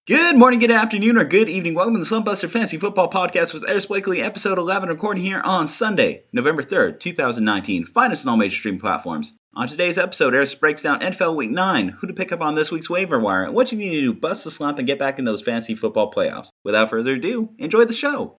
Good morning, good afternoon, or good evening. Welcome to the Slumpbuster Fantasy Football Podcast with Aris, Blakeney, episode 11, recording here on Sunday, November 3rd, 2019. Find us on all major streaming platforms. On today's episode, Aris breaks down NFL Week 9, who to pick up on this week's waiver wire, and what you need to do to bust the slump and get back in those fantasy football playoffs. Without further ado, enjoy the show.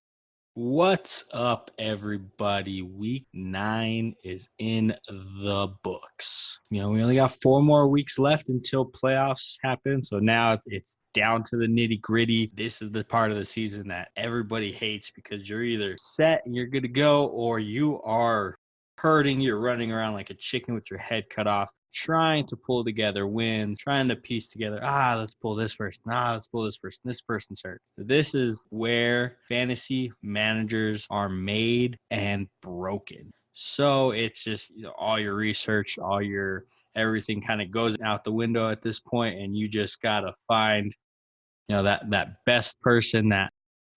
What's up, everybody? Week 9 is in the books. We only got 4 more weeks left until playoffs happen. So now it's down to the nitty gritty. This is the part of the season that everybody hates because you're either set and you're good to go, or you are hurting. You're running around like a chicken with your head cut off, trying to pull together wins, trying to piece together, let's pull this person, let's pull this person's hurt. This is where fantasy managers are made and broken. So it's just all your research, all your everything kind of goes out the window at this point, and you just gotta find that best person that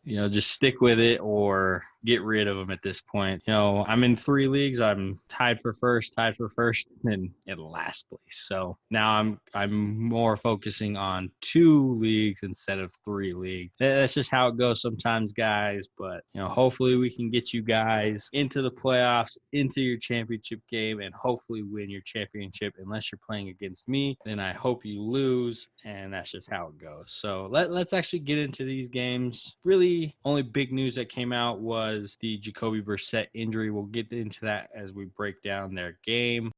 just stick with it or get rid of them at this point. I'm in 3 leagues. I'm tied for first, and in last place. So now I'm more focusing on 2 leagues instead of 3 leagues. That's just how it goes sometimes, guys. But hopefully we can get you guys into the playoffs, into your championship game, and hopefully win your championship. Unless you're playing against me, then I hope you lose, and that's just how it goes. So let's actually get into these games. Really, only big news that came out was the Jacoby Brissett injury. We'll get into that as we break down their game.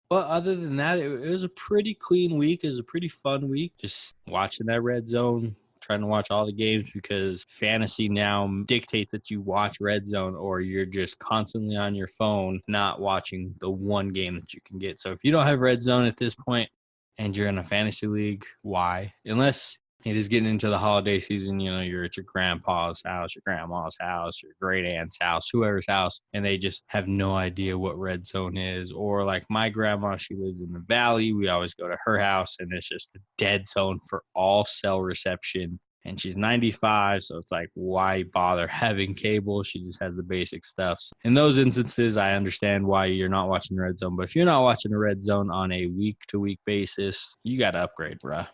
But other than that, it was a pretty clean week. It was a pretty fun week. Just watching that red zone, trying to watch all the games because fantasy now dictates that you watch red zone or you're just constantly on your phone, not watching the one game that you can get. So if you don't have red zone at this point and you're in a fantasy league, why? Unless it is getting into the holiday season, you're at your grandpa's house, your grandma's house, your great aunt's house, whoever's house, and they just have no idea what red zone is. Or like my grandma, she lives in the valley. We always go to her house, and it's just a dead zone for all cell reception. And she's 95, so it's like, why bother having cable? She just has the basic stuff. In those instances, I understand why you're not watching the red zone. But if you're not watching the red zone on a week-to-week basis, you got to upgrade, bruh.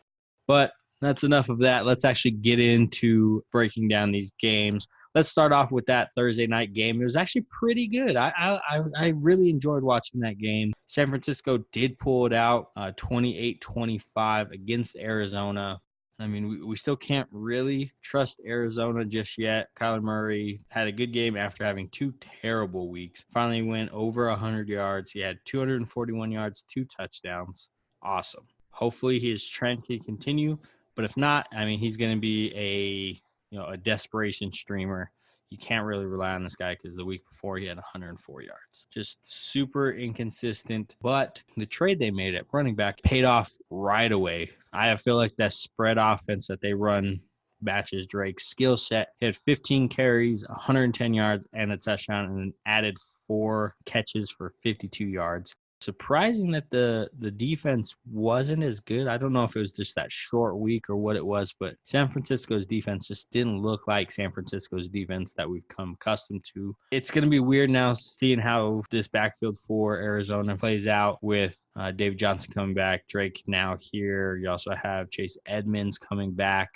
But that's enough of that. Let's actually get into breaking down these games. Let's start off with that Thursday night game. It was actually pretty good. I really enjoyed watching that game. San Francisco did pull it out 28-25 against Arizona. I mean, we still can't really trust Arizona just yet. Kyler Murray had a good game after having 2 terrible weeks. Finally went over 100 yards. He had 241 yards, 2 touchdowns. Awesome. Hopefully his trend can continue. But if not, I mean, he's going to be a desperation streamer. You can't really rely on this guy because the week before he had 104 yards. Just super inconsistent. But the trade they made at running back paid off right away. I feel like that spread offense that they run matches Drake's skill set. He had 15 carries, 110 yards, and a touchdown, and added 4 catches for 52 yards. Surprising that the defense wasn't as good. I don't know if it was just that short week or what it was, but San Francisco's defense just didn't look like San Francisco's defense that we've come accustomed to. It's going to be weird now seeing how this backfield for Arizona plays out with David Johnson coming back, Drake now here. You also have Chase Edmonds coming back.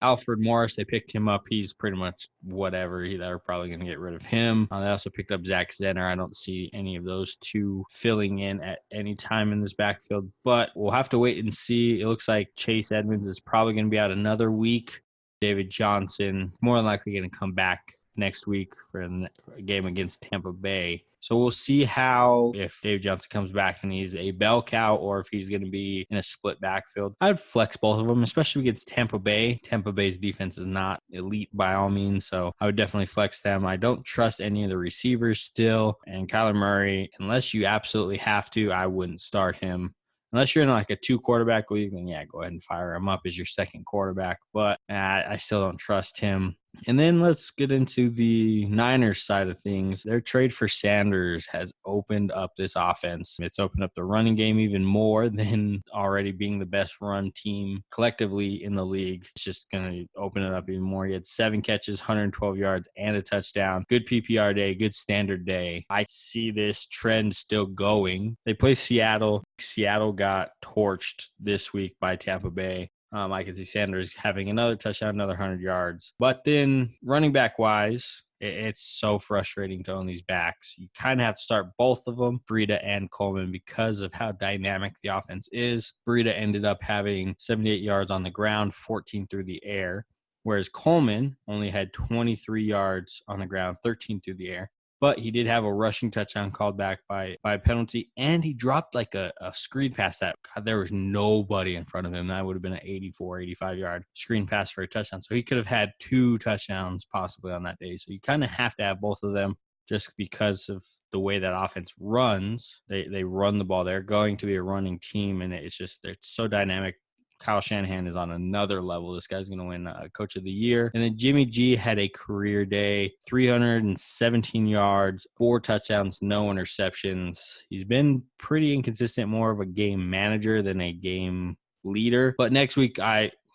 Alfred Morris, they picked him up. He's pretty much whatever. They're probably going to get rid of him. They also picked up Zach Zenner. I don't see any of those 2 filling in at any time in this backfield, but we'll have to wait and see. It looks like Chase Edmonds is probably going to be out another week. David Johnson, more than likely going to come back next week for a game against Tampa Bay. So we'll see if David Johnson comes back and he's a bell cow or if he's going to be in a split backfield. I would flex both of them, especially against Tampa Bay. Tampa Bay's defense is not elite by all means, so I would definitely flex them. I don't trust any of the receivers still. And Kyler Murray, unless you absolutely have to, I wouldn't start him. Unless you're in like a 2-quarterback league, then yeah, go ahead and fire him up as your second quarterback. But I still don't trust him. And then let's get into the Niners side of things. Their trade for Sanders has opened up this offense. It's opened up the running game even more than already being the best run team collectively in the league. It's just going to open it up even more. He had 7 catches, 112 yards, and a touchdown. Good PPR day, good standard day. I see this trend still going. They play Seattle. Seattle got torched this week by Tampa Bay. I can see Sanders having another touchdown, another 100 yards. But then running back wise, it's so frustrating to own these backs. You kind of have to start both of them, Breida and Coleman, because of how dynamic the offense is. Breida ended up having 78 yards on the ground, 14 through the air, whereas Coleman only had 23 yards on the ground, 13 through the air. But he did have a rushing touchdown called back by a penalty, and he dropped like a screen pass that there was nobody in front of him. That would have been an 84, 85-yard screen pass for a touchdown. So he could have had 2 touchdowns possibly on that day. So you kind of have to have both of them just because of the way that offense runs. They run the ball. They're going to be a running team, and it's so dynamic. Kyle Shanahan is on another level. This guy's going to win Coach of the Year. And then Jimmy G had a career day, 317 yards, 4 touchdowns, no interceptions. He's been pretty inconsistent, more of a game manager than a game leader. But next week,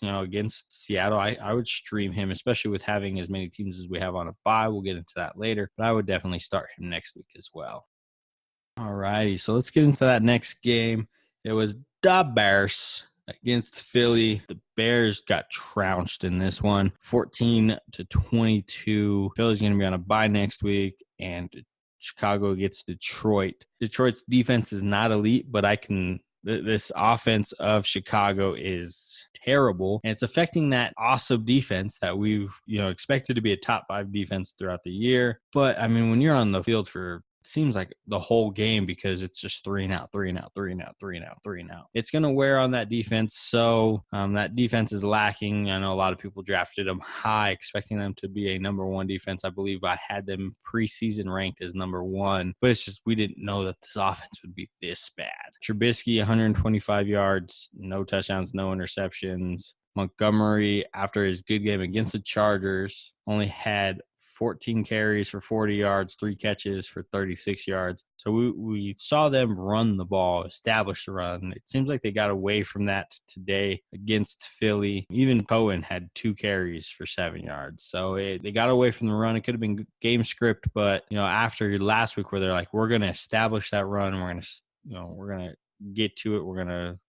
against Seattle, I would stream him, especially with having as many teams as we have on a bye. We'll get into that later. But I would definitely start him next week as well. All righty, so let's get into that next game. It was the Bears against Philly. The Bears got trounced in this one, 14-22. Philly's going to be on a bye next week, and Chicago gets Detroit. Detroit's defense is not elite, but this offense of Chicago is terrible, and it's affecting that awesome defense that we've expected to be a top 5 defense throughout the year. But I mean, when you're on the field for seems like the whole game, because it's just 3 and out, 3 and out, 3 and out, 3 and out, 3 and out. It's going to wear on that defense. So that defense is lacking. I know a lot of people drafted them high, expecting them to be a number 1 defense. I believe I had them preseason ranked as number 1, but it's just we didn't know that this offense would be this bad. Trubisky, 125 yards, no touchdowns, no interceptions. Montgomery, after his good game against the Chargers, only had 14 carries for 40 yards, 3 catches for 36 yards. So we saw them run the ball, establish the run. It seems like they got away from that today against Philly. Even Cohen had 2 carries for 7 yards. So they got away from the run. It could have been game script, but after last week where they're like, we're going to establish that run, and we're going to get to it. We're going to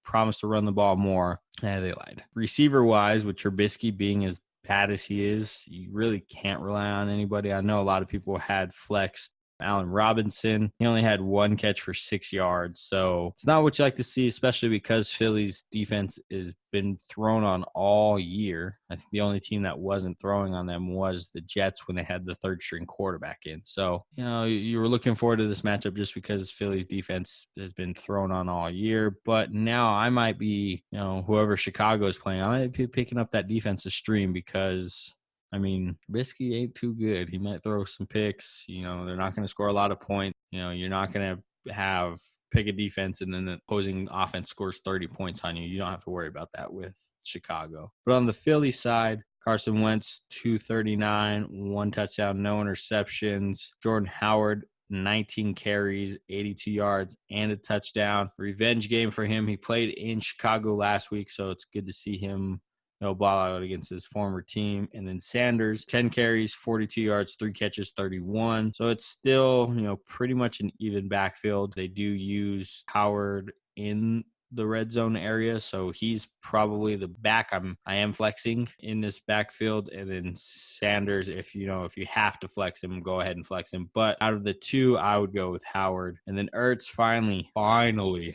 promise to run the ball more. They lied. Receiver-wise, with Trubisky being as bad as he is, you really can't rely on anybody. I know a lot of people had flexed Allen Robinson. He only had 1 catch for 6 yards. So it's not what you like to see, especially because Philly's defense has been thrown on all year. I think the only team that wasn't throwing on them was the Jets when they had the 3rd-string quarterback in. So, you were looking forward to this matchup just because Philly's defense has been thrown on all year. But now I might be, whoever Chicago is playing, I might be picking up that defensive stream because Trubisky ain't too good. He might throw some picks. They're not going to score a lot of points. You're not going to pick a defense and then the opposing offense scores 30 points on you. You don't have to worry about that with Chicago. But on the Philly side, Carson Wentz, 239, 1 touchdown, no interceptions. Jordan Howard, 19 carries, 82 yards, and a touchdown. Revenge game for him. He played in Chicago last week, so it's good to see him ball out against his former team. And then Sanders, 10 carries, 42 yards, 3 catches, 31. So it's still, pretty much an even backfield. They do use Howard in the red zone area, so he's probably the back I am flexing in this backfield. And then Sanders, if you have to flex him, go ahead and flex him. But out of the 2, I would go with Howard. And then Ertz finally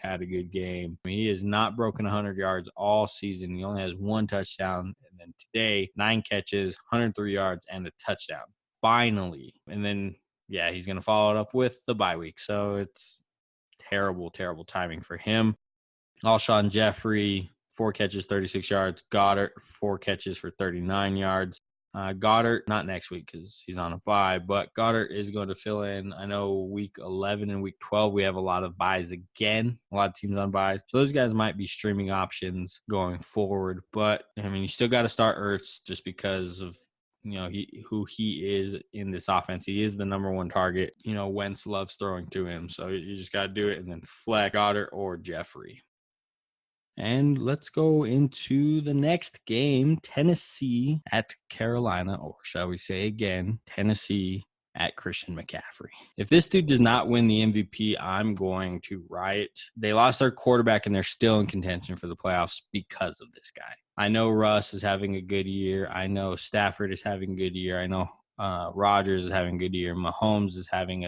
had a good game. He has not broken 100 yards all season. He only has 1 touchdown. And then today, 9 catches, 103 yards, and a touchdown. Finally. And then, he's going to follow it up with the bye week. So it's terrible, terrible timing for him. Alshon Jeffrey, 4 catches, 36 yards. Goddard, 4 catches for 39 yards. Goddard, not next week because he's on a bye, but Goddard is going to fill in. I know week 11 and week 12, we have a lot of buys again, a lot of teams on buys. So those guys might be streaming options going forward. But, you still got to start Ertz just because of who he is in this offense. He is the number 1 target. Wentz loves throwing to him. So you just got to do it and then flex Goddard or Jeffrey. And let's go into the next game, Tennessee at Carolina, or shall we say again, Tennessee at Christian McCaffrey. If this dude does not win the MVP, I'm going to riot. They lost their quarterback and they're still in contention for the playoffs because of this guy. I know Russ is having a good year. I know Stafford is having a good year. I know Rodgers is having a good year. Mahomes is having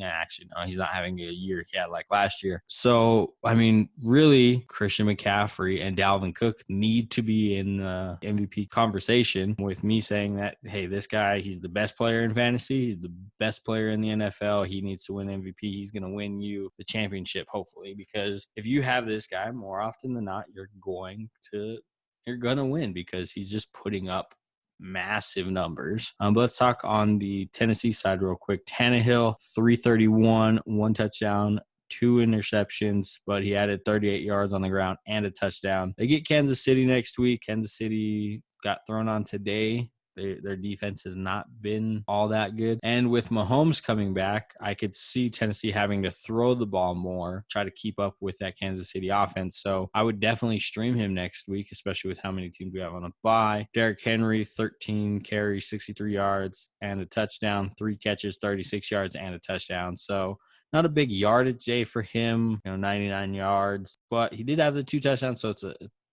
actually, no, he's not having a year he had like last year. So, I mean, really, Christian McCaffrey and Dalvin Cook need to be in the MVP conversation, with me saying that, hey, this guy, he's the best player in fantasy. He's the best player in the NFL. He needs to win MVP. He's going to win you the championship, hopefully, because if you have this guy, more often than not, you're going to win because he's just putting up massive numbers. But let's talk on the Tennessee side real quick. Tannehill, 331, 1 touchdown, 2 interceptions, but he added 38 yards on the ground and a touchdown. They get Kansas City next week. Kansas City got thrown on today. Their defense has not been all that good. And with Mahomes coming back, I could see Tennessee having to throw the ball more, try to keep up with that Kansas City offense. So I would definitely stream him next week, especially with how many teams we have on a bye. Derrick Henry, 13 carries, 63 yards, and a touchdown. 3 catches, 36 yards, and a touchdown. So not a big yardage day for him, 99 yards. But he did have the 2 touchdowns, so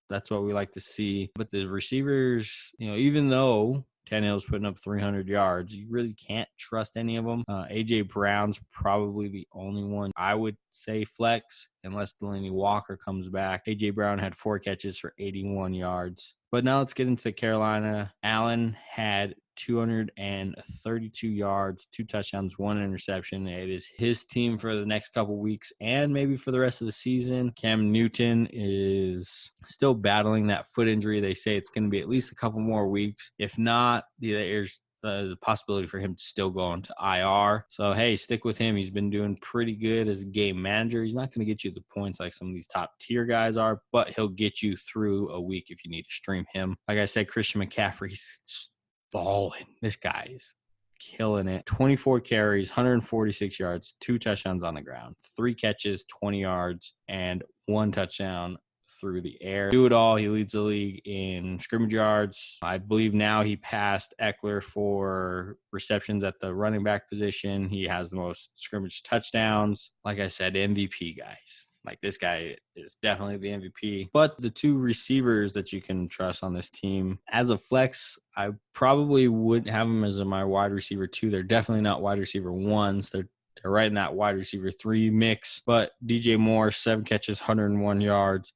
that's what we like to see. But the receivers, even though Tannehill's putting up 300 yards, you really can't trust any of them. A.J. Brown's probably the only one I would say flex, unless Delaney Walker comes back. A.J. Brown had 4 catches for 81 yards. But now let's get into Carolina. Allen had 232 yards, 2 touchdowns, 1 interception. It is his team for the next couple weeks and maybe for the rest of the season. Cam Newton is still battling that foot injury. They say it's going to be at least a couple more weeks. If not, there's the possibility for him to still go into IR. So, hey, stick with him. He's been doing pretty good as a game manager. He's not going to get you the points like some of these top tier guys are, but he'll get you through a week if you need to stream him. Like I said, Christian McCaffrey, he's just balling. This guy is killing it. 24 carries, 146 yards, 2 touchdowns on the ground, 3 catches, 20 yards, and 1 touchdown through the air. Do it all. He leads the league in scrimmage yards. I believe now he passed Eckler for receptions at the running back position. He has the most scrimmage touchdowns. Like I said, MVP, guys. Like, this guy is definitely the MVP. But the 2 receivers that you can trust on this team, as a flex, I probably would have them as my wide receiver 2. They're definitely not wide receiver 1s. They're right in that wide receiver 3 mix. But DJ Moore, 7 catches, 101 yards.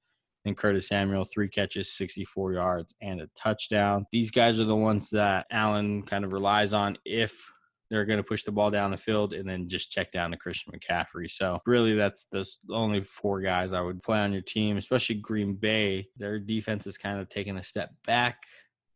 And Curtis Samuel, 3 catches, 64 yards, and a touchdown. These guys are the ones that Allen kind of relies on if they're going to push the ball down the field, and then just check down to Christian McCaffrey. So really, that's the only 4 guys I would play on your team, especially Green Bay. Their defense is kind of taking a step back.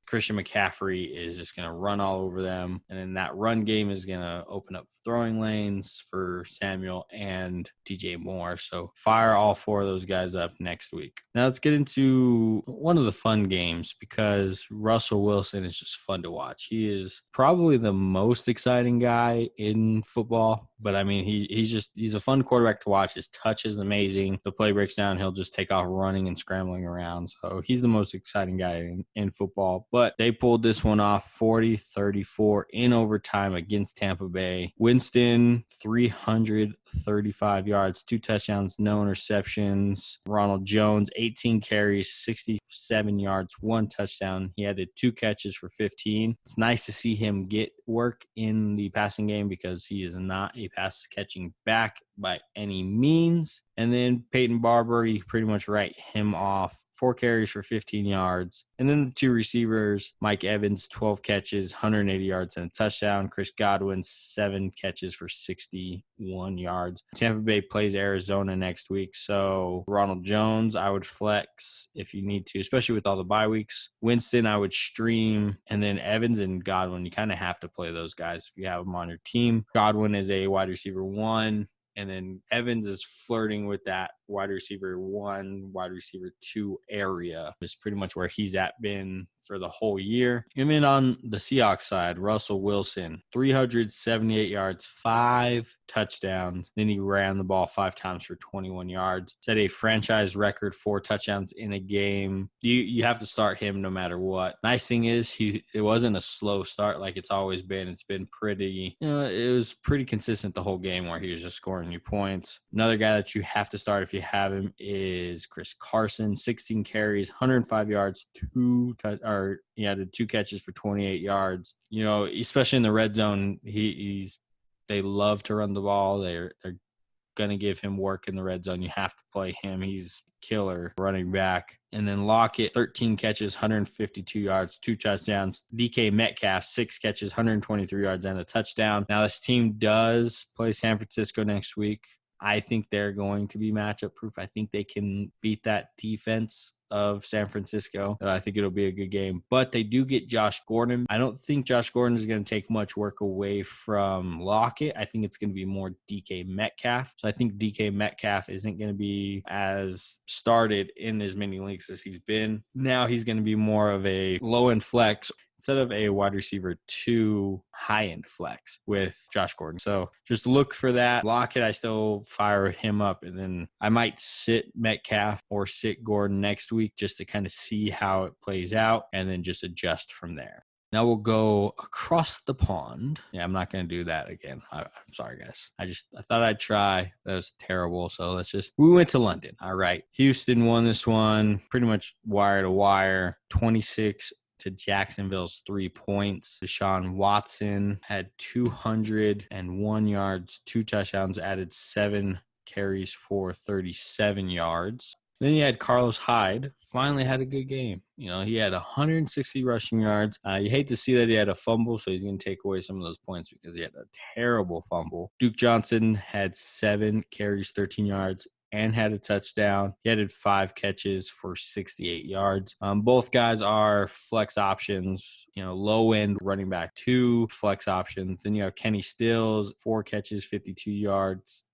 Christian McCaffrey is just going to run all over them. And then that run game is going to open up throwing lanes for Samuel and DJ Moore. So fire all 4 of those guys up next week. Now let's get into one of the fun games, because Russell Wilson is just fun to watch. He is probably the most exciting guy in football. But, I mean, he's a fun quarterback to watch. His touch is amazing. The play breaks down. He'll just take off running and scrambling around. So he's the most exciting guy in football. But they pulled this one off 40-34 in overtime against Tampa Bay. Winston, 335 yards, 2 touchdowns, no interceptions. Ronald Jones, 18 carries, 67 yards, 1 touchdown. He had 2 catches for 15. It's nice to see him get work in the passing game, because he is not a pass-catching back by any means. And then Peyton Barber, you pretty much write him off. 4 carries for 15 yards. And then the 2 receivers, Mike Evans, 12 catches, 180 yards, and a touchdown. Chris Godwin, 7 catches for 61 yards. Tampa Bay plays Arizona next week. So Ronald Jones, I would flex if you need to, especially with all the bye weeks. Winston, I would stream. And then Evans and Godwin, you kind of have to play those guys if you have them on your team. Godwin is a wide receiver 1. And then Evans is flirting with that wide receiver 1, wide receiver 2 area is pretty much where he's been for the whole year. And then on the Seahawks side, Russell Wilson, 378 yards, 5 touchdowns. Then he ran the ball 5 times for 21 yards. Set a franchise record 4 touchdowns in a game. You have to start him no matter what. Nice thing is it wasn't a slow start like it's always been. It's been pretty, it was pretty consistent the whole game where he was just scoring new points. Another guy that you have to start if you have him is Chris Carson, 16 carries, 105 yards, 2 catches for 28 yards. Especially in the red zone, they love to run the ball. They're going to give him work in the red zone. You have to play him. He's killer running back. And then Lockett, 13 catches, 152 yards, 2 touchdowns. DK Metcalf, 6 catches, 123 yards, and a touchdown. Now, this team does play San Francisco next week. I think they're going to be matchup proof. I think they can beat that defense of San Francisco. I think it'll be a good game. But they do get Josh Gordon. I don't think Josh Gordon is going to take much work away from Lockett. I think it's going to be more DK Metcalf. So I think DK Metcalf isn't going to be as started in as many leagues as he's been. Now he's going to be more of a low-end flex instead of a wide receiver 2 high-end flex with Josh Gordon. So just look for that. Lockett, I still fire him up, and then I might sit Metcalf or sit Gordon next week just to kind of see how it plays out and then just adjust from there. Now we'll go across the pond. Yeah, I'm not going to do that again. I'm sorry, guys. I thought I'd try. That was terrible. So we went to London. All right. Houston won this one pretty much wire to wire, 26 to Jacksonville's 3 points. Deshaun Watson had 201 yards, 2 touchdowns, added 7 carries for 37 yards. Then you had Carlos Hyde, finally had a good game. He had 160 rushing yards. You hate to see that he had a fumble, so he's going to take away some of those points because he had a terrible fumble. Duke Johnson had 7 carries, 13 yards, and had a touchdown. He had 5 catches for 68 yards. Both guys are flex options, low-end running back 2 flex options. Then you have Kenny Stills, 4 catches, 52 yards.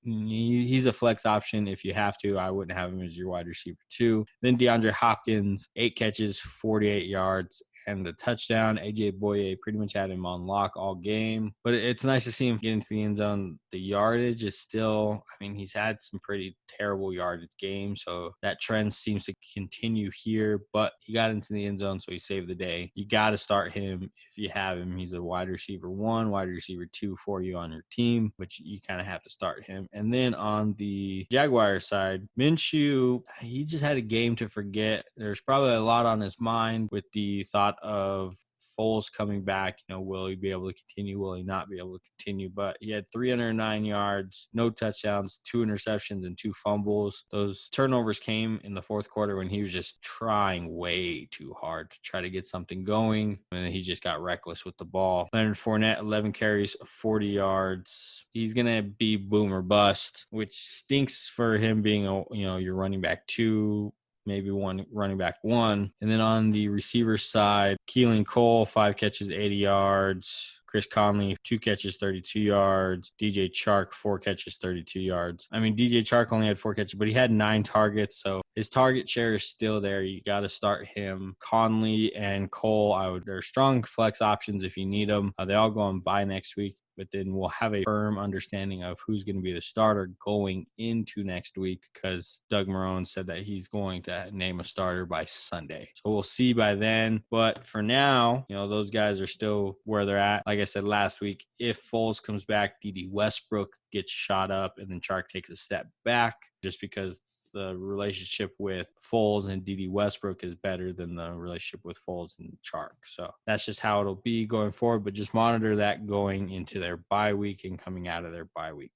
He's a flex option if you have to. I wouldn't have him as your wide receiver 2. Then DeAndre Hopkins, 8 catches, 48 yards, and a touchdown. AJ Boye pretty much had him on lock all game. But it's nice to see him get into the end zone. The yardage is still, he's had some pretty terrible yardage games, so that trend seems to continue here. But he got into the end zone, so he saved the day. You got to start him if you have him. He's a wide receiver 1, wide receiver 2 for you on your team, but you kind of have to start him. And then on the Jaguars side, Minshew, he just had a game to forget. There's probably a lot on his mind with the thought of Foles coming back. Will he be able to continue? Will he not be able to continue? But he had 309 yards, no touchdowns, 2 interceptions, and 2 fumbles. Those turnovers came in the fourth quarter when he was just trying way too hard to try to get something going, and he just got reckless with the ball. Leonard Fournette, 11 carries, 40 yards. He's going to be boom or bust, which stinks for him being, your running back 2, maybe one running back 1. And then on the receiver side, Keelan Cole, 5 catches, 80 yards. Chris Conley, 2 catches, 32 yards. DJ Chark, 4 catches, 32 yards. DJ Chark only had 4 catches, but he had 9 targets, so his target share is still there. You got to start him. Conley and Cole, they're strong flex options if you need them. They all go on bye next week. But then we'll have a firm understanding of who's going to be the starter going into next week because Doug Marrone said that he's going to name a starter by Sunday. So we'll see by then. But for now, those guys are still where they're at. Like I said last week, if Foles comes back, D.D. Westbrook gets shot up and then Chark takes a step back just because the relationship with Foles and D.D. Westbrook is better than the relationship with Foles and Chark. So that's just how it'll be going forward, but just monitor that going into their bye week and coming out of their bye week.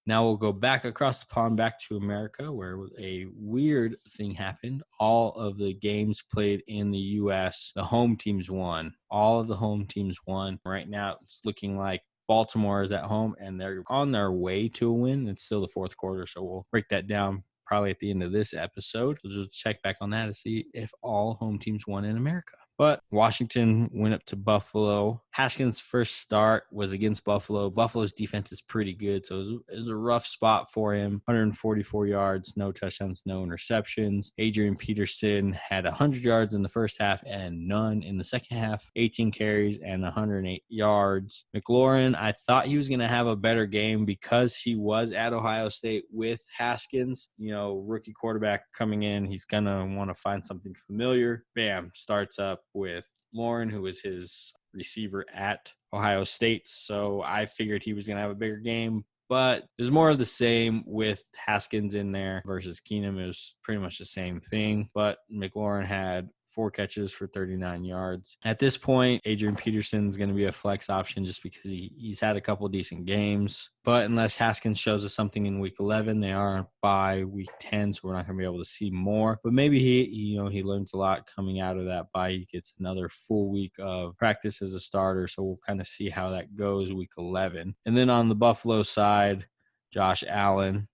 Now we'll go back across the pond, back to America, where a weird thing happened. All of the games played in the U.S., the home teams won. All of the home teams won. Right now it's looking like Baltimore is at home and they're on their way to a win. It's still the fourth quarter, so we'll break that down probably at the end of this episode. So just check back on that to see if all home teams won in America. But Washington went up to Buffalo. Haskins' first start was against Buffalo. Buffalo's defense is pretty good, so it was a rough spot for him. 144 yards, no touchdowns, no interceptions. Adrian Peterson had 100 yards in the first half and none in the second half. 18 carries and 108 yards. McLaurin, I thought he was going to have a better game because he was at Ohio State with Haskins. Rookie quarterback coming in, he's going to want to find something familiar. Bam, starts up with Lauren, who was his receiver at Ohio State. So I figured he was going to have a bigger game. But there's more of the same with Haskins in there versus Keenum. It was pretty much the same thing. But McLaurin had 4 catches for 39 yards. At this point, Adrian Peterson's going to be a flex option just because he's had a couple decent games. But unless Haskins shows us something in week 11, they are by week 10, so we're not going to be able to see more. But maybe he learns a lot coming out of that bye. He gets another full week of practice as a starter, so we'll kind of see how that goes week 11. And then on the Buffalo side, Josh Allen.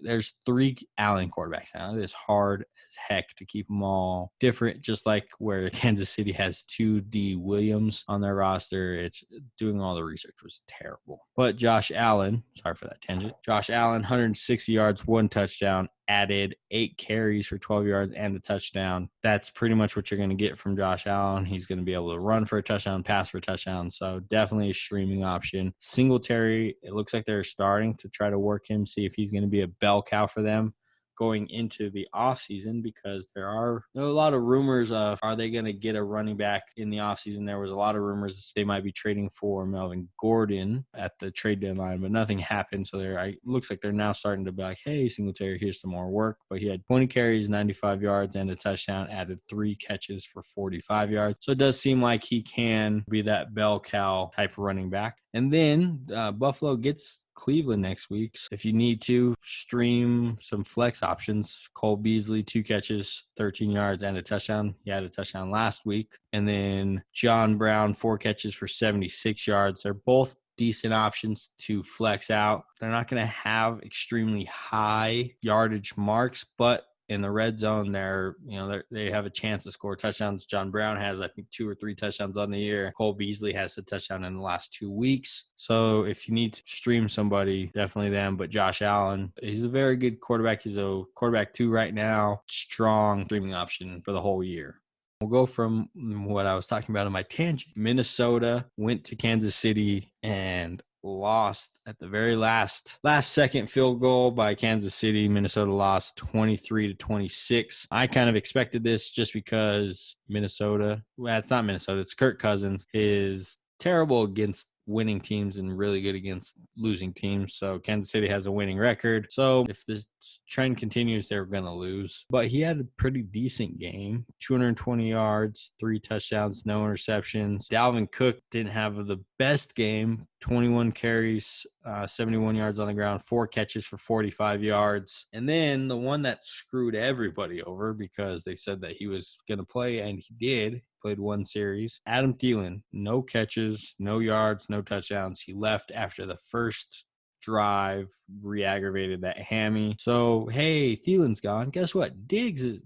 There's 3 Allen quarterbacks now. It is hard as heck to keep them all different, just like where Kansas City has 2 D Williams on their roster. It's doing all the research was terrible. But Josh Allen, sorry for that tangent. Josh Allen, 160 yards, 1 touchdown, added 8 carries for 12 yards and a touchdown. That's pretty much what you're going to get from Josh Allen. He's going to be able to run for a touchdown, pass for a touchdown. So definitely a streaming option. Singletary, it looks like they're starting to try to work him, see if he's going to be a bell cow for them going into the offseason, because there are a lot of rumors of, are they going to get a running back in the offseason? There was a lot of rumors they might be trading for Melvin Gordon at the trade deadline, but nothing happened. So it looks like they're now starting to be like, hey, Singletary, here's some more work. But he had 20 carries, 95 yards, and a touchdown, added 3 catches for 45 yards. So it does seem like he can be that bell cow type of running back. And then Buffalo gets Cleveland next week. So if you need to stream some flex options, Cole Beasley, 2 catches, 13 yards, and a touchdown. He had a touchdown last week. And then John Brown, 4 catches for 76 yards. They're both decent options to flex out. They're not going to have extremely high yardage marks, but in the red zone, they have a chance to score touchdowns. John Brown has, I think, 2 or 3 touchdowns on the year. Cole Beasley has a touchdown in the last 2 weeks. So if you need to stream somebody, definitely them. But Josh Allen, he's a very good quarterback. He's a quarterback 2 right now. Strong streaming option for the whole year. We'll go from what I was talking about in my tangent. Minnesota went to Kansas City and lost at the very last second field goal by Kansas City. Minnesota lost 23-26. I kind of expected this just because Minnesota, well, it's not Minnesota, it's Kirk Cousins, is terrible against winning teams and really good against losing teams. So Kansas City has a winning record. So if this trend continues, they're going to lose. But he had a pretty decent game. 220 yards, 3 touchdowns, no interceptions. Dalvin Cook didn't have the best game. 21 carries, 71 yards on the ground, 4 catches for 45 yards. And then the one that screwed everybody over because they said that he was going to play, and he did. Played 1 series. Adam Thielen, no catches, no yards, no touchdowns. He left after the first drive, re-aggravated that hammy. So, hey, Thielen's gone. Guess what? Diggs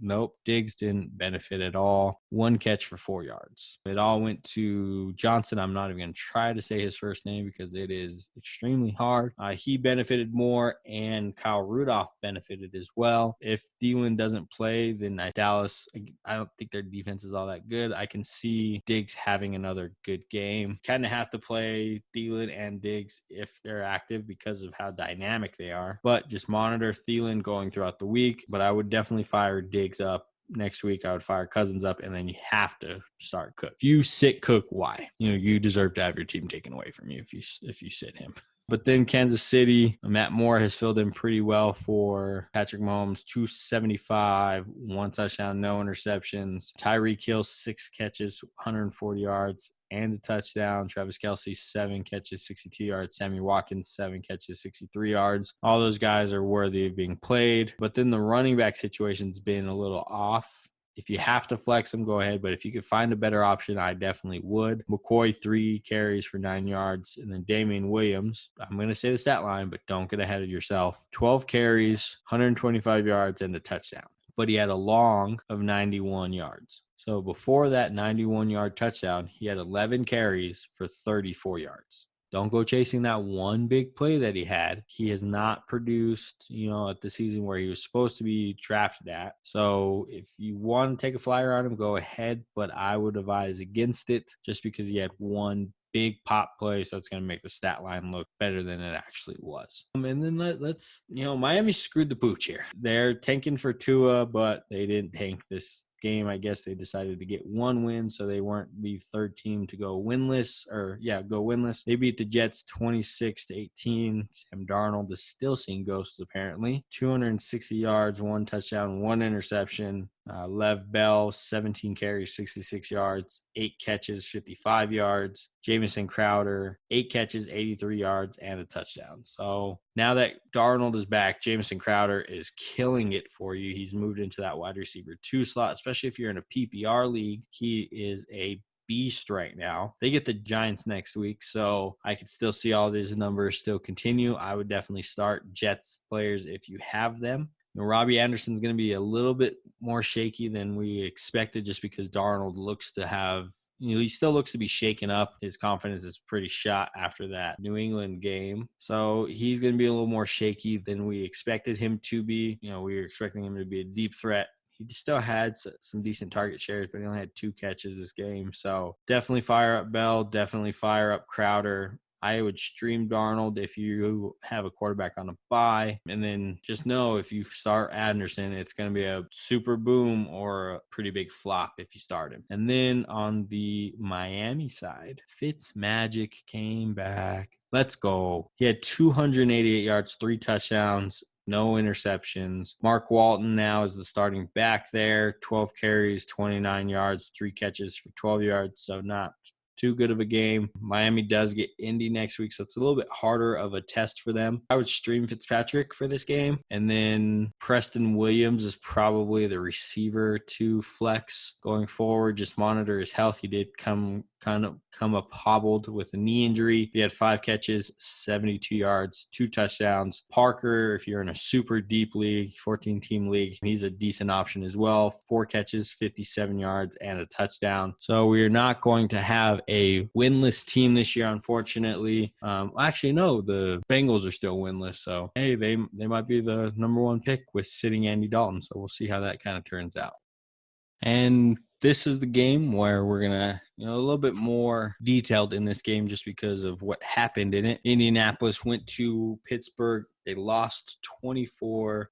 didn't benefit at all. 1 catch for 4 yards. It all went to Johnson. I'm not even going to try to say his first name because it is extremely hard. He benefited more, and Kyle Rudolph benefited as well. If Thielen doesn't play, then Dallas, I don't think their defense is all that good. I can see Diggs having another good game. Kind of have to play Thielen and Diggs if they're active because of how dynamic they are. But just monitor Thielen going throughout the week. But I would definitely fire Diggs up. Next week, I would fire Cousins up, and then you have to start Cook. If you sit Cook, why? You deserve to have your team taken away from you if you sit him. But then Kansas City, Matt Moore has filled in pretty well for Patrick Mahomes. 275, 1 touchdown, no interceptions. Tyreek Hill, 6 catches, 140 yards, and a touchdown. Travis Kelce, 7 catches, 62 yards. Sammy Watkins, 7 catches, 63 yards. All those guys are worthy of being played. But then the running back situation's been a little off. If you have to flex them, go ahead. But if you could find a better option, I definitely would. McCoy, 3 carries for 9 yards. And then Damian Williams, I'm going to say the stat line, but don't get ahead of yourself. 12 carries, 125 yards, and a touchdown. But he had a long of 91 yards. So before that 91-yard touchdown, he had 11 carries for 34 yards. Don't go chasing that one big play that he had. He has not produced, at the season where he was supposed to be drafted at. So if you want to take a flyer on him, go ahead. But I would advise against it just because he had one big pop play, so it's going to make the stat line look better than it actually was. And then let's, Miami screwed the pooch here. They're tanking for Tua, but they didn't tank this game. I guess they decided to get one win, so they weren't the third team to go winless. They beat the Jets 26-18. Sam Darnold is still seeing ghosts, apparently. 260 yards, 1 touchdown, 1 interception. Lev Bell, 17 carries, 66 yards, 8 catches, 55 yards. Jamison Crowder, 8 catches, 83 yards, and a touchdown. So now that Darnold is back, Jamison Crowder is killing it for you. He's moved into that wide receiver 2 slot, especially if you're in a PPR league. He is a beast right now. They get the Giants next week, so I could still see all these numbers still continue. I would definitely start Jets players if you have them. Robbie Anderson's going to be a little bit more shaky than we expected just because Darnold looks to have, he still looks to be shaken up. His confidence is pretty shot after that New England game. So he's going to be a little more shaky than we expected him to be. We were expecting him to be a deep threat. He still had some decent target shares, but he only had 2 catches this game. So definitely fire up Bell. Definitely fire up Crowder. I would stream Darnold if you have a quarterback on a bye. And then just know if you start Anderson, it's going to be a super boom or a pretty big flop if you start him. And then on the Miami side, Fitzmagic came back. Let's go. He had 288 yards, 3 touchdowns. No interceptions. Mark Walton now is the starting back there. 12 carries, 29 yards, 3 catches for 12 yards. So not too good of a game. Miami does get Indy next week, so it's a little bit harder of a test for them. I would stream Fitzpatrick for this game. And then Preston Williams is probably the receiver to flex going forward. Just monitor his health. He did come up hobbled with a knee injury. He had 5 catches, 72 yards, 2 touchdowns. Parker, if you're in a super deep league, 14-team league, he's a decent option as well. 4 catches, 57 yards, and a touchdown. So we're not going to have a winless team this year, unfortunately. Actually, no, the Bengals are still winless. So, hey, they might be the number 1 pick with sitting Andy Dalton. So we'll see how that kind of turns out. And this is the game where we're going to, a little bit more detailed in this game just because of what happened in it. Indianapolis went to Pittsburgh. They lost 24-26.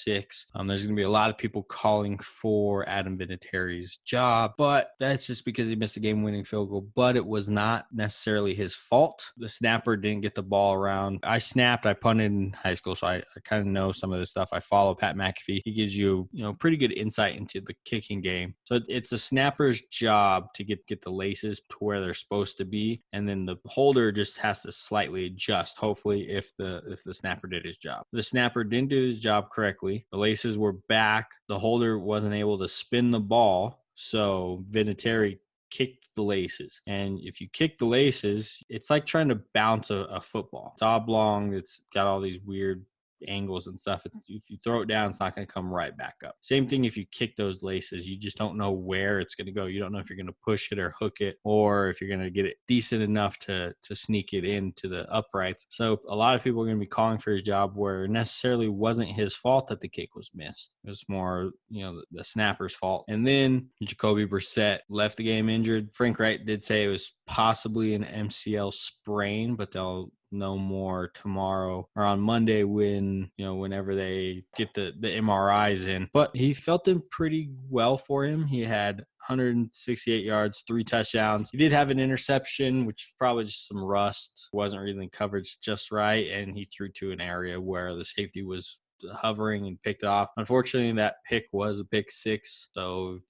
There's going to be a lot of people calling for Adam Vinatieri's job, but that's just because he missed a game-winning field goal. But it was not necessarily his fault. The snapper didn't get the ball around. I punted in high school, so I kind of know some of this stuff. I follow Pat McAfee. He gives you, pretty good insight into the kicking game. So it's a snapper's job to get the laces to where they're supposed to be, and then the holder just has to slightly adjust, hopefully, if the snapper did his job. The snapper didn't do his job correctly. The laces were back. The holder wasn't able to spin the ball, so Vinatieri kicked the laces. And if you kick the laces, it's like trying to bounce a football. It's oblong. It's got all these weird angles and stuff. If you throw it down, it's not going to come right back up. Same thing if you kick those laces. You just don't know where it's going to go. You don't know if you're going to push it or hook it, or if you're going to get it decent enough to sneak it into the uprights. So a lot of people are going to be calling for his job where it necessarily wasn't his fault that the kick was missed. It was more, the snapper's fault. And then Jacoby Brissett left the game injured. Frank Wright did say it was possibly an MCL sprain, but they'll know more tomorrow or on Monday whenever they get the MRIs in. But he felt them pretty well for him. He had 168 yards, 3 touchdowns. He did have an interception, which was probably just some rust. Wasn't really coverage just right, and he threw to an area where the safety was hovering and picked off. Unfortunately, that pick was a pick 6. So,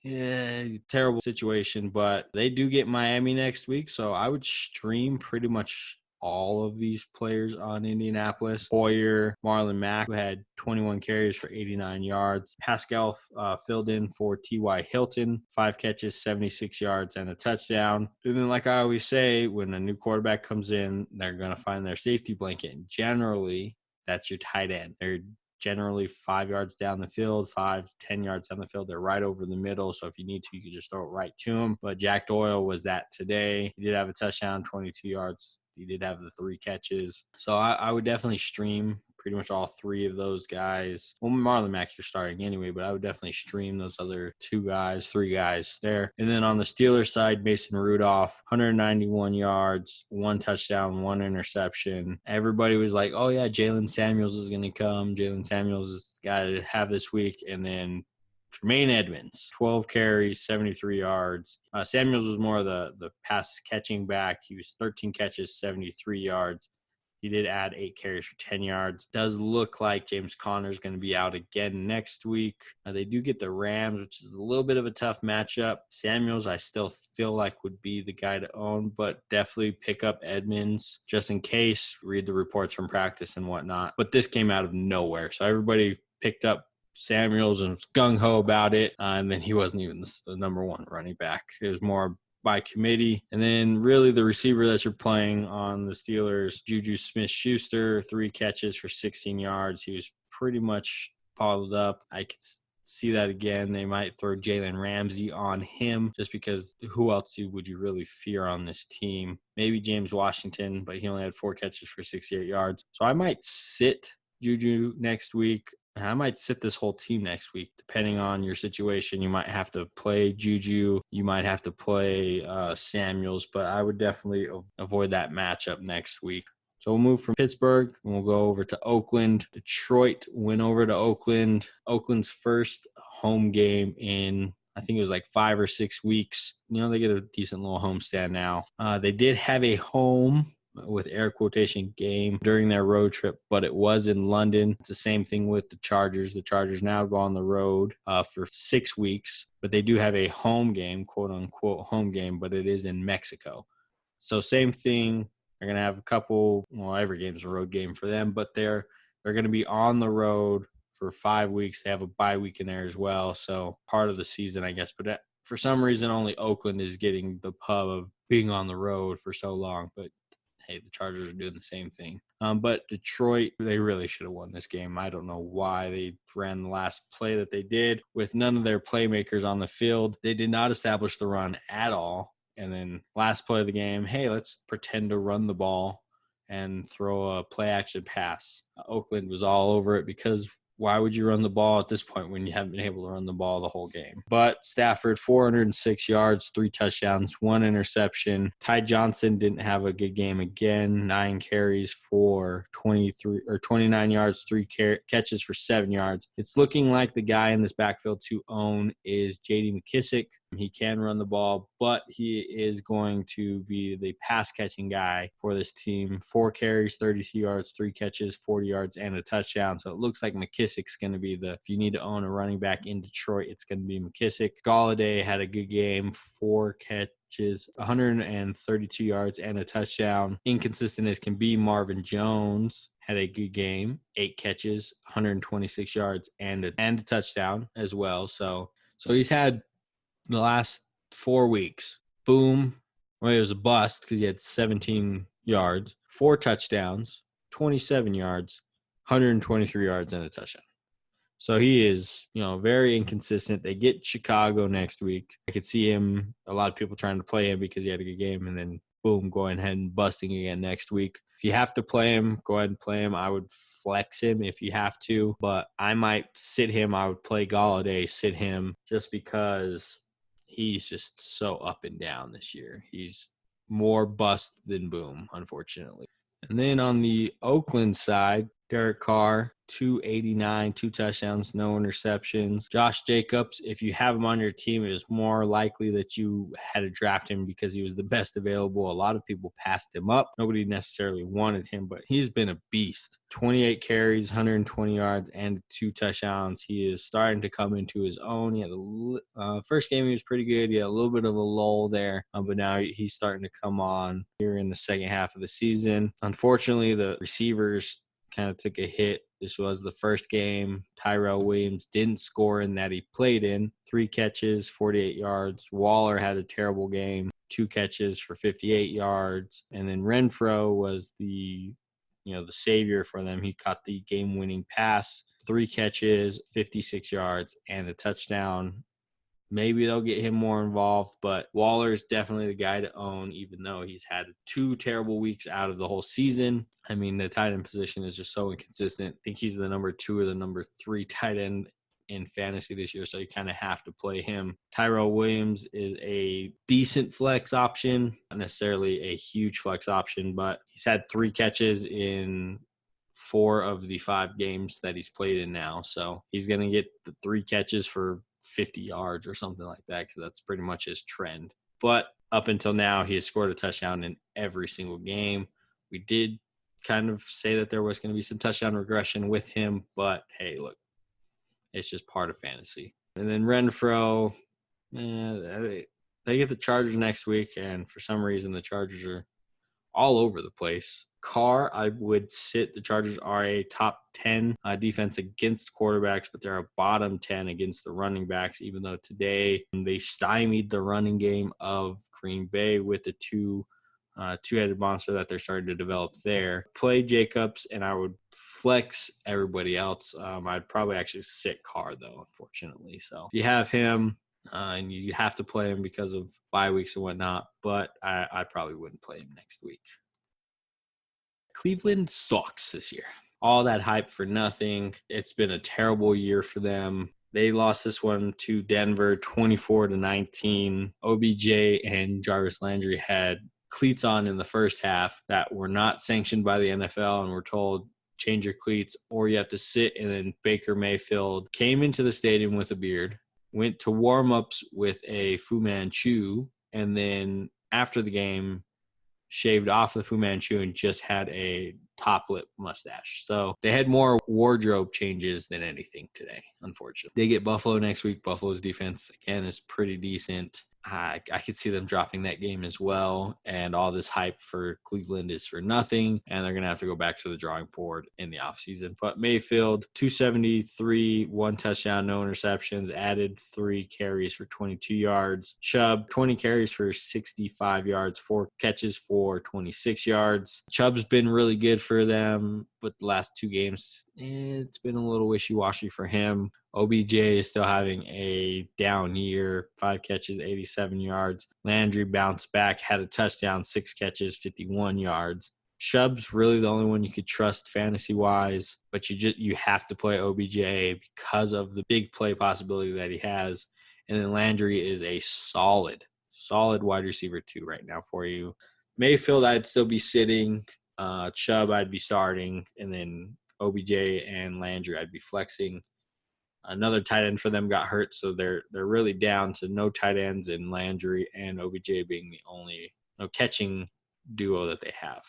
terrible situation. But they do get Miami next week, so I would stream pretty much all of these players on Indianapolis. Hoyer, Marlon Mack, who had 21 carries for 89 yards. Pascal filled in for T.Y. Hilton, 5 catches, 76 yards, and a touchdown. And then, like I always say, when a new quarterback comes in, they're going to find their safety blanket. And generally, that's your tight end. They're generally 5 yards down the field, 5 to 10 yards down the field. They're right over the middle. So if you need to, you can just throw it right to him. But Jack Doyle was that today. He did have a touchdown, 22 yards. He did have the 3 catches. So I would definitely stream pretty much all 3 of those guys. Well, Marlon Mack, you're starting anyway, but I would definitely stream those other 3 guys there. And then on the Steelers side, Mason Rudolph, 191 yards, 1 touchdown, 1 interception. Everybody was like, oh yeah, Jalen Samuels is going to come. Jalen Samuels is the guy to have this week. And then Tremaine Edmonds, 12 carries, 73 yards. Samuels was more of the pass catching back. He was 13 catches, 73 yards. He did add 8 carries for 10 yards. Does look like James Conner is going to be out again next week. They do get the Rams, which is a little bit of a tough matchup. Samuels, I still feel like would be the guy to own, but definitely pick up Edmonds just in case. Read the reports from practice and whatnot. But this came out of nowhere. So everybody picked up Samuels and was gung-ho about it, and then he wasn't even the number 1 running back. It was more by committee. And then really the receiver that you're playing on the Steelers, Juju Smith-Schuster, 3 catches for 16 yards. He was pretty much bottled up. I could see that again. They might throw Jalen Ramsey on him just because who else would you really fear on this team? Maybe James Washington, but he only had 4 catches for 68 yards. So I might sit Juju next week. I might sit this whole team next week, depending on your situation. You might have to play Juju. You might have to play Samuels, but I would definitely avoid that matchup next week. So we'll move from Pittsburgh and we'll go over to Oakland. Detroit went over to Oakland. Oakland's first home game in, I think it was like 5 or 6 weeks. They get a decent little homestand now. They did have a home with air quotation game during their road trip, but it was in London. It's the same thing with the Chargers. The Chargers now go on the road for 6 weeks, but they do have a home game, quote unquote home game, but it is in Mexico. So same thing. They're going to have a couple, every game is a road game for them, but they're going to be on the road for 5 weeks. They have a bye week in there as well. So part of the season, I guess, but for some reason, only Oakland is getting the pub of being on the road for so long, but hey, the Chargers are doing the same thing. But Detroit, they really should have won this game. I don't know why they ran the last play that they did with none of their playmakers on the field. They did not establish the run at all. And then last play of the game, hey, let's pretend to run the ball and throw a play action pass. Oakland was all over it because why would you run the ball at this point when you haven't been able to run the ball the whole game? But Stafford, 406 yards, 3 touchdowns, 1 interception. Ty Johnson didn't have a good game again. 9 carries for 29 yards, 3 catches for 7 yards. It's looking like the guy in this backfield to own is J.D. McKissic. He can run the ball, but he is going to be the pass-catching guy for this team. 4 carries, 32 yards, 3 catches, 40 yards, and a touchdown. So it looks like McKissick's going to be if you need to own a running back in Detroit, it's going to be McKissic. Galladay had a good game, 4 catches, 132 yards, and a touchdown. Inconsistent as can be, Marvin Jones had a good game, 8 catches, 126 yards, and a touchdown as well. So he's had the last 4 weeks, boom. Well, it was a bust because he had 17 yards, 4 touchdowns, 27 yards, 123 yards, and a touchdown. So he is, very inconsistent. They get Chicago next week. I could see him, a lot of people trying to play him because he had a good game, and then boom, going ahead and busting again next week. If you have to play him, go ahead and play him. I would flex him if you have to, but I might sit him. I would play Galladay, sit him, just because he's just so up and down this year. He's more bust than boom, unfortunately. And then on the Oakland side, Derek Carr, 289, 2 touchdowns, no interceptions. Josh Jacobs, if you have him on your team, it is more likely that you had to draft him because he was the best available. A lot of people passed him up. Nobody necessarily wanted him, but he's been a beast. 28 carries, 120 yards, and 2 touchdowns. He is starting to come into his own. He had first game he was pretty good. He had a little bit of a lull there, but now he's starting to come on here in the second half of the season. Unfortunately, the receivers kind of took a hit. This was the first game. Tyrell Williams didn't score in that he played in. 3 catches, 48 yards. Waller had a terrible game. 2 catches for 58 yards. And then Renfro was the the savior for them. He caught the game-winning pass, 3 catches, 56 yards, and a touchdown. Maybe they'll get him more involved, but Waller's definitely the guy to own, even though he's had 2 terrible weeks out of the whole season. I mean, the tight end position is just so inconsistent. I think he's the number 2 or the number 3 tight end in fantasy this year, so you kind of have to play him. Tyrell Williams is a decent flex option, not necessarily a huge flex option, but he's had 3 catches in 4 of the 5 games that he's played in now, so he's going to get the 3 catches for 50 yards or something like that, because that's pretty much his trend. But up until now, he has scored a touchdown in every single game. We did kind of say that there was going to be some touchdown regression with him, but hey, look, it's just part of fantasy. And then Renfro, they get the Chargers next week, and for some reason the Chargers are all over the place. Carr, I would sit. The Chargers are a top 10 defense against quarterbacks, but they're a bottom 10 against the running backs, even though today they stymied the running game of Green Bay with the two-headed monster that they're starting to develop there. Play Jacobs, and I would flex everybody else. I'd probably actually sit Carr, though, unfortunately. So if you have him, and you have to play him because of bye weeks and whatnot, but I probably wouldn't play him next week. Cleveland sucks this year. All that hype for nothing. It's been a terrible year for them. They lost this one to Denver 24-19. OBJ and Jarvis Landry had cleats on in the first half that were not sanctioned by the NFL and were told, change your cleats or you have to sit. And then Baker Mayfield came into the stadium with a beard, went to warm-ups with a Fu Manchu, and then after the game, shaved off the Fu Manchu and just had a top lip mustache. So they had more wardrobe changes than anything today, unfortunately. They get Buffalo next week. Buffalo's defense, again, is pretty decent. I could see them dropping that game as well. And all this hype for Cleveland is for nothing. And they're going to have to go back to the drawing board in the offseason. But Mayfield, 273, 1 touchdown, no interceptions, added 3 carries for 22 yards. Chubb, 20 carries for 65 yards, 4 catches for 26 yards. Chubb's been really good for them, but the last 2 games, it's been a little wishy-washy for him. OBJ is still having a down year, 5 catches, 87 yards. Landry bounced back, had a touchdown, 6 catches, 51 yards. Chubb's really the only one you could trust fantasy-wise, but you have to play OBJ because of the big play possibility that he has. And then Landry is a solid wide receiver 2 right now for you. Mayfield, I'd still be sitting. Chubb, I'd be starting. And then OBJ and Landry, I'd be flexing. Another tight end for them got hurt, so they're really down to no tight ends, and Landry and OBJ being the only catching duo that they have.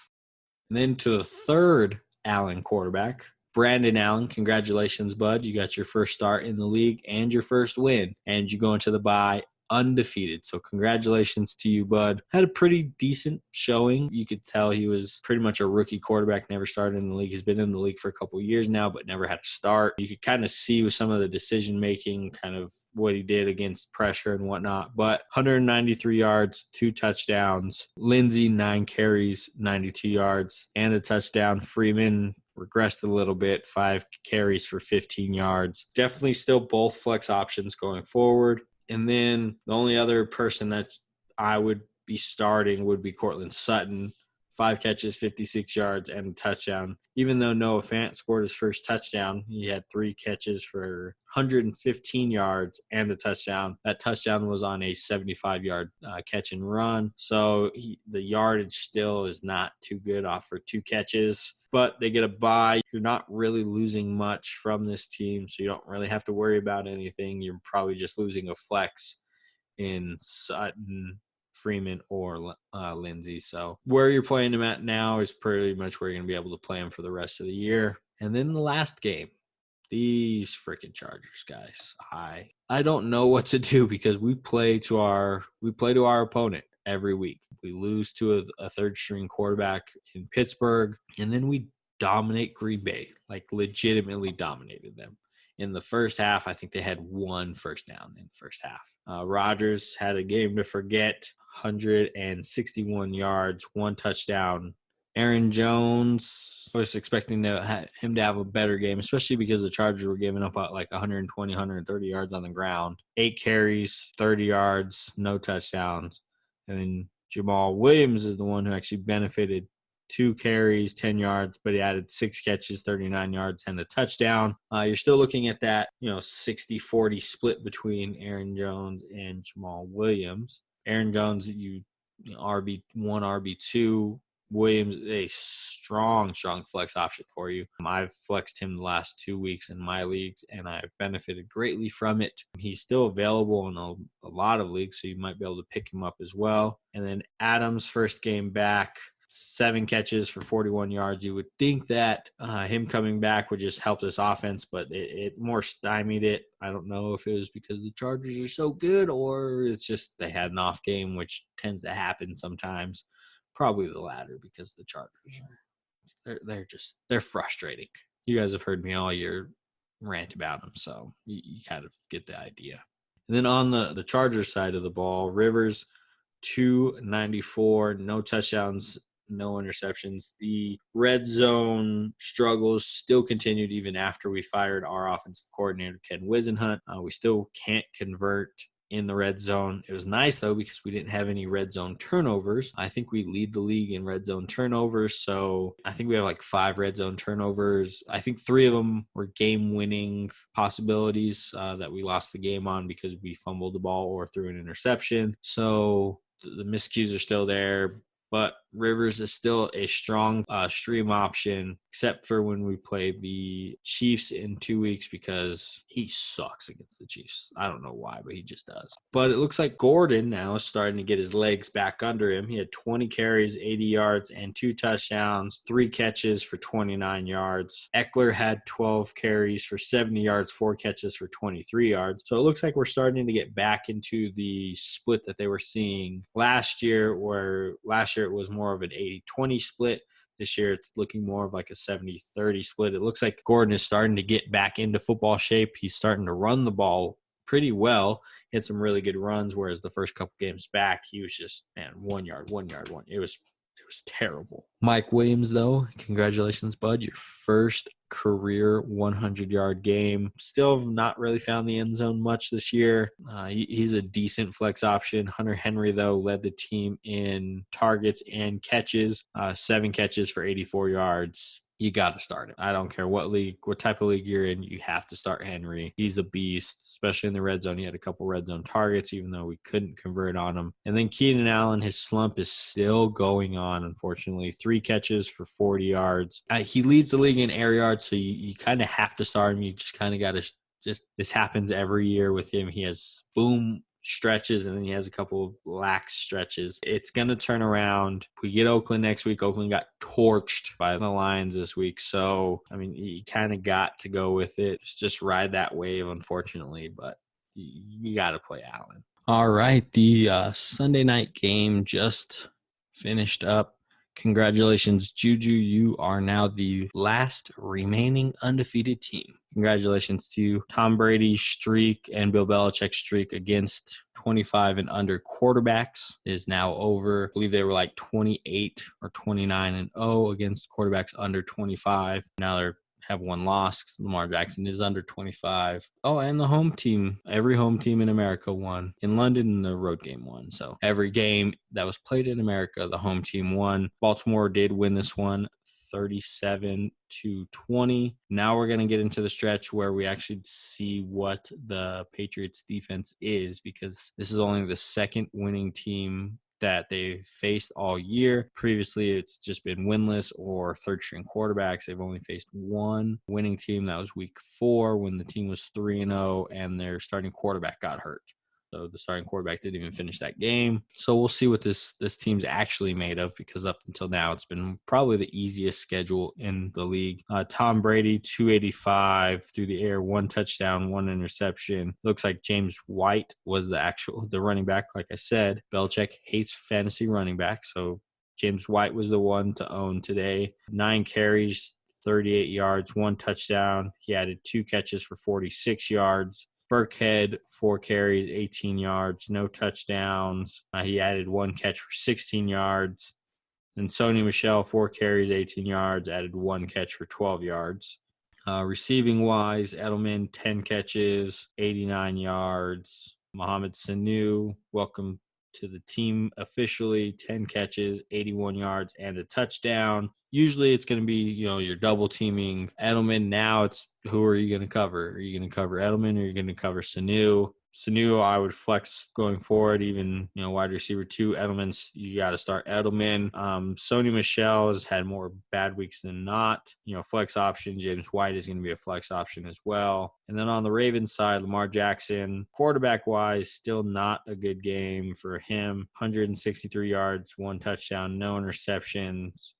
And then to the third Allen quarterback, Brandon Allen. Congratulations, bud. You got your first start in the league and your first win, and you go into the bye undefeated. So congratulations to you, bud. Had a pretty decent showing. You could tell he was pretty much a rookie quarterback, never started in the league. He's been in the league for a couple of years now, but never had a start. You could kind of see with some of the decision making, kind of what he did against pressure and whatnot. But 193 yards, 2 touchdowns. Lindsey, 9 carries, 92 yards, and a touchdown. Freeman regressed a little bit, 5 carries for 15 yards. Definitely still both flex options going forward. And then the only other person that I would be starting would be Cortland Sutton. 5 catches, 56 yards, and a touchdown. Even though Noah Fant scored his first touchdown, he had 3 catches for 115 yards and a touchdown. That touchdown was on a 75-yard catch and run. So the yardage still is not too good off for 2 catches. But they get a bye. You're not really losing much from this team, so you don't really have to worry about anything. You're probably just losing a flex in Sutton, Freeman, or Lindsey. So where you're playing him at now is pretty much where you're going to be able to play him for the rest of the year. And then the last game, these freaking Chargers, guys. I don't know what to do because we play to our opponent every week. We lose to a third-string quarterback in Pittsburgh, and then we dominate Green Bay, like legitimately dominated them. In the first half, I think they had 1 first down in the first half. Rodgers had a game to forget, 161 yards, 1 touchdown, Aaron Jones, I was expecting him to have a better game, especially because the Chargers were giving up like 120, 130 yards on the ground. 8 carries, 30 yards, no touchdowns. And then Jamal Williams is the one who actually benefited. 2 carries, 10 yards, but he added 6 catches, 39 yards, and a touchdown. You're still looking at that, 60-40 split between Aaron Jones and Jamal Williams. Aaron Jones, RB1, RB2. Williams, a strong flex option for you. I've flexed him the last 2 weeks in my leagues, and I've benefited greatly from it. He's still available in a lot of leagues, so you might be able to pick him up as well. And then Adams' first game back, 7 catches for 41 yards. You would think that him coming back would just help this offense, but it more stymied it. I don't know if it was because the Chargers are so good or it's just they had an off game, which tends to happen sometimes. Probably the latter, because the Chargers they're frustrating. You guys have heard me all year rant about them, so you kind of get the idea. And then on the Chargers side of the ball, Rivers, 294, no touchdowns, no interceptions. The red zone struggles still continued even after we fired our offensive coordinator, Ken Wisenhunt. We still can't convert in the red zone. It was nice, though, because we didn't have any red zone turnovers. I think we lead the league in red zone turnovers, so I think we have like 5 red zone turnovers. I think 3 of them were game-winning possibilities that we lost the game on because we fumbled the ball or threw an interception. So the miscues are still there, but Rivers is still a strong stream option, except for when we play the Chiefs in 2 weeks, because he sucks against the Chiefs. I don't know why, but he just does. But it looks like Gordon now is starting to get his legs back under him. He had 20 carries, 80 yards, and 2 touchdowns, 3 catches for 29 yards. Eckler had 12 carries for 70 yards, 4 catches for 23 yards. So it looks like we're starting to get back into the split that they were seeing last year, where last year it was more of an 80-20 split. This year it's looking more of like a 70-30 split. It looks like Gordon is starting to get back into football shape. He's starting to run the ball pretty well. He had some really good runs, whereas the first couple games back, he was just, 1 yard. It was terrible. Mike Williams, though, congratulations, bud. Your first career 100-yard game. Still have not really found the end zone much this year. He's a decent flex option. Hunter Henry, though, led the team in targets and catches. 7 catches for 84 yards. You got to start him. I don't care what type of league you're in, you have to start Henry. He's a beast, especially in the red zone. He had a couple red zone targets, even though we couldn't convert on him. And then Keenan Allen, his slump is still going on, unfortunately. 3 catches for 40 yards. He leads the league in air yards, so you kind of have to start him. You just kind of got to this happens every year with him. He has boom stretches, and then he has a couple of lax stretches. It's going to turn around. If we get Oakland next week, Oakland got torched by the Lions this week. So, you kind of got to go with it. Just ride that wave, unfortunately, but you got to play Allen. All right, the Sunday night game just finished up. Congratulations, Juju. You are now the last remaining undefeated team. Congratulations to you. Tom Brady's streak and Bill Belichick's streak against 25 and under quarterbacks is now over. I believe they were like 28 or 29-0 against quarterbacks under 25. Now they're have 1 loss. Lamar Jackson is under 25. Oh, and the home team, every home team in America won. In London, the road game won. So every game that was played in America, the home team won. Baltimore did win this one, 37-20. Now we're going to get into the stretch where we actually see what the Patriots defense is, because this is only the second winning team that they faced all year. Previously, it's just been winless or third-string quarterbacks. They've only faced 1 winning team. That was week 4 when the team was 3-0 and their starting quarterback got hurt. So the starting quarterback didn't even finish that game. So we'll see what this team's actually made of, because up until now, it's been probably the easiest schedule in the league. Tom Brady, 285 through the air, 1 touchdown, 1 interception. Looks like James White was the running back. Like I said, Belichick hates fantasy running back. So James White was the one to own today. 9 carries, 38 yards, 1 touchdown. He added 2 catches for 46 yards. Burkhead, 4 carries, 18 yards, no touchdowns. He added 1 catch for 16 yards. And Sony Michel, 4 carries, 18 yards, added 1 catch for 12 yards. Receiving-wise, Edelman, 10 catches, 89 yards. Mohamed Sanu, welcome to the team officially, 10 catches, 81 yards, and a touchdown. Usually it's going to be, you're double teaming Edelman. Now it's who are you going to cover? Are you going to cover Edelman or are you going to cover Sanu? Sanu, I would flex going forward, even, wide receiver 2. Edelman's, you got to start Edelman. Sony Michel has had more bad weeks than not. Flex option, James White is going to be a flex option as well. And then on the Ravens side, Lamar Jackson, quarterback-wise, still not a good game for him. 163 yards, 1 touchdown, no interceptions.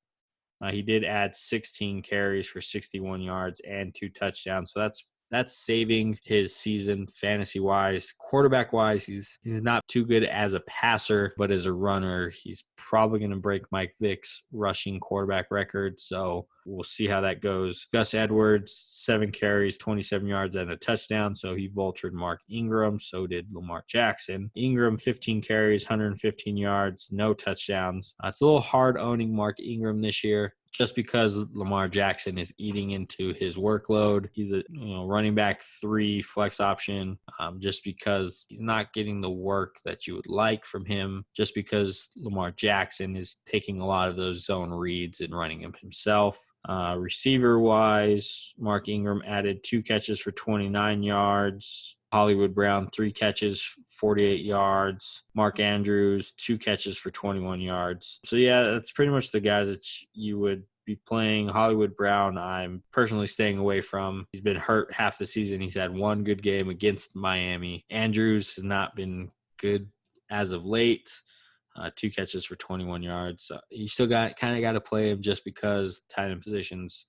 He did add 16 carries for 61 yards and 2 touchdowns. So that's saving his season fantasy-wise. Quarterback-wise, he's not too good as a passer, but as a runner, he's probably going to break Mike Vick's rushing quarterback record. So we'll see how that goes. Gus Edwards, 7 carries, 27 yards, and a touchdown. So he vultured Mark Ingram. So did Lamar Jackson. Ingram, 15 carries, 115 yards, no touchdowns. It's a little hard owning Mark Ingram this year, just because Lamar Jackson is eating into his workload. He's a running back 3 flex option, just because he's not getting the work that you would like from him, just because Lamar Jackson is taking a lot of those zone reads and running them himself. Receiver-wise, Mark Ingram added 2 catches for 29 yards. Hollywood Brown, 3 catches, 48 yards. Mark Andrews, 2 catches for 21 yards. So, yeah, that's pretty much the guys that you would be playing. Hollywood Brown, I'm personally staying away from. He's been hurt half the season. He's had 1 good game against Miami. Andrews has not been good as of late. 2 catches for 21 yards. So you still got to play him just because tight end position's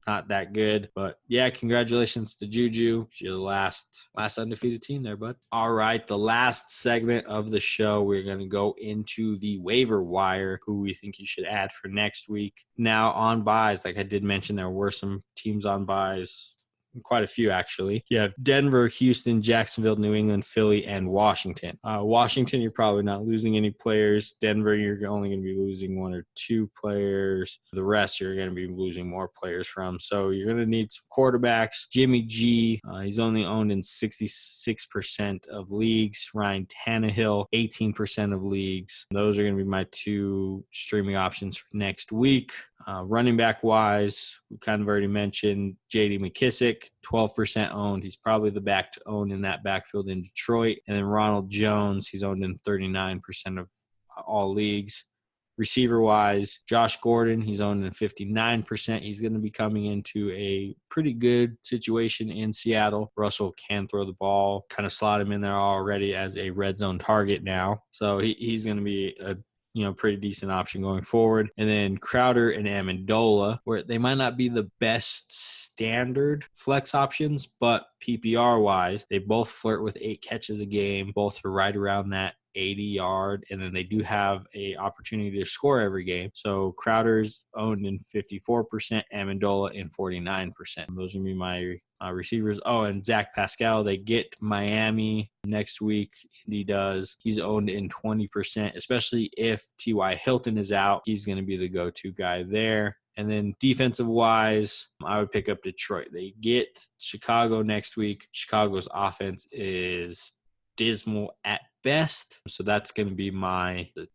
not that good. But yeah, congratulations to Juju. You're the last undefeated team there, bud. All right, the last segment of the show, we're going to go into the waiver wire, who we think you should add for next week. Now on buys, like I did mention, there were some teams on buys. Quite a few, actually. You have Denver, Houston, Jacksonville, New England, Philly, and Washington. Washington, you're probably not losing any players. Denver, you're only going to be losing 1 or 2 players. The rest, you're going to be losing more players from. So you're going to need some quarterbacks. Jimmy G, he's only owned in 66% of leagues. Ryan Tannehill, 18% of leagues. Those are going to be my 2 streaming options for next week. Running back wise, we kind of already mentioned J.D. McKissick, 12% owned. He's probably the back to own in that backfield in Detroit. And then Ronald Jones, he's owned in 39% of all leagues. Receiver wise, Josh Gordon, he's owned in 59%. He's going to be coming into a pretty good situation in Seattle. Russell can throw the ball, kind of slot him in there already as a red zone target now. So he's going to be a pretty decent option going forward. And then Crowder and Amendola, where they might not be the best standard flex options, but PPR wise, they both flirt with 8 catches a game. Both are right around that 80-yard, and then they do have a opportunity to score every game. So Crowder's owned in 54%, Amendola in 49%. Those are going to be my receivers. Oh, and Zach Pascal, they get Miami next week. Indy does. He's owned in 20%, especially if T.Y. Hilton is out. He's going to be the go-to guy there. And then defensive-wise, I would pick up Detroit. They get Chicago next week. Chicago's offense is dismal at best. So that's going to be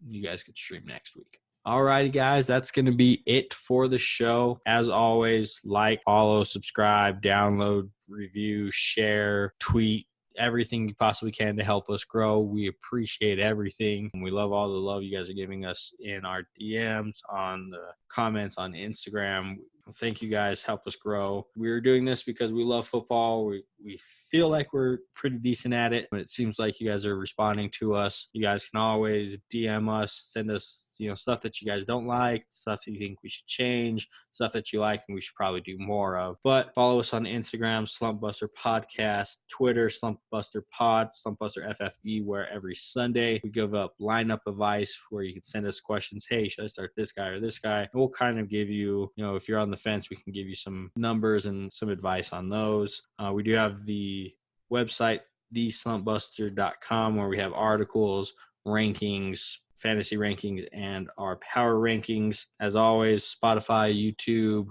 you guys could stream next week. All righty, guys, that's going to be it for the show. As always, like, follow, subscribe, download, review, share, tweet, everything you possibly can to help us grow. We appreciate everything. And we love all the love you guys are giving us in our DMs, on the comments on Instagram. Thank you guys. Help us grow. We're doing this because we love football. We feel like we're pretty decent at it, but it seems like you guys are responding to us. You guys can always DM us, send us, stuff that you guys don't like, stuff that you think we should change, stuff that you like and we should probably do more of. But follow us on Instagram, Slumpbuster Podcast, Twitter, Slumpbuster Pod, Slumpbuster FFB, where every Sunday we give up lineup advice where you can send us questions. Hey, should I start this guy or this guy? And we'll kind of give you, if you're on the fence, we can give you some numbers and some advice on those. We do have the website, theslumpbuster.com, where we have articles, rankings, fantasy rankings, and our power rankings. As always, Spotify, YouTube.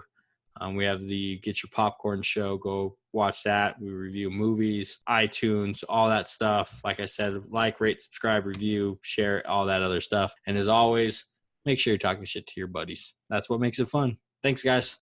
We have the Get Your Popcorn show. Go watch that. We review movies, iTunes, all that stuff. Like I said, like, rate, subscribe, review, share, all that other stuff. And as always, make sure you're talking shit to your buddies. That's what makes it fun. Thanks, guys.